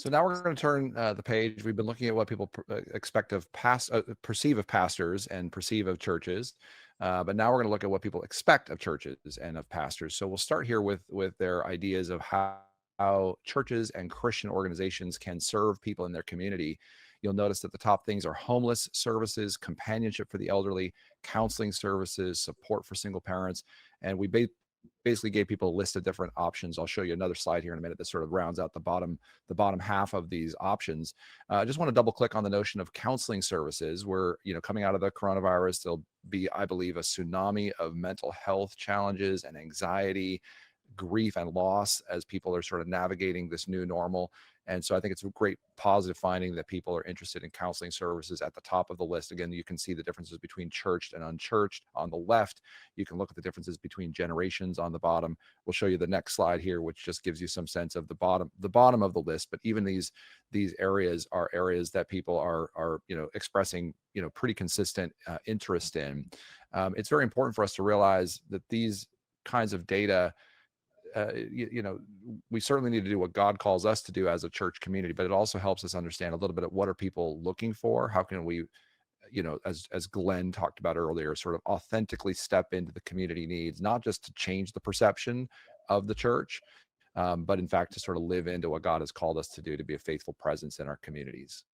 So now we're going to turn the page. We've been looking at what people expect of perceive of pastors and perceive of churches, but now we're going to look at what people expect of churches and of pastors. So we'll start here with their ideas of how churches and Christian organizations can serve people in their community. You'll notice that the top things are homeless services, companionship for the elderly, counseling services, support for single parents, and we basically gave people a list of different options. I'll show you another slide here in a minute that sort of rounds out the bottom half of these options. I just want to double click on the notion of counseling services. Where, coming out of the coronavirus, there'll be, I believe, a tsunami of mental health challenges and anxiety, grief and loss as people are sort of navigating this new normal. And so I think it's a great positive finding that people are interested in counseling services at the top of the list. Again, you can see the differences between churched and unchurched on the left. You can look at the differences between generations on the bottom. We'll show you the next slide here, which just gives you some sense of the bottom of the list. But even these areas are areas that people are expressing pretty consistent interest in. It's very important for us to realize that these kinds of data, we certainly need to do what God calls us to do as a church community, but it also helps us understand a little bit of what are people looking for. How can we, as Glenn talked about earlier, sort of authentically step into the community needs, not just to change the perception of the church, but in fact to sort of live into what God has called us to do, to be a faithful presence in our communities.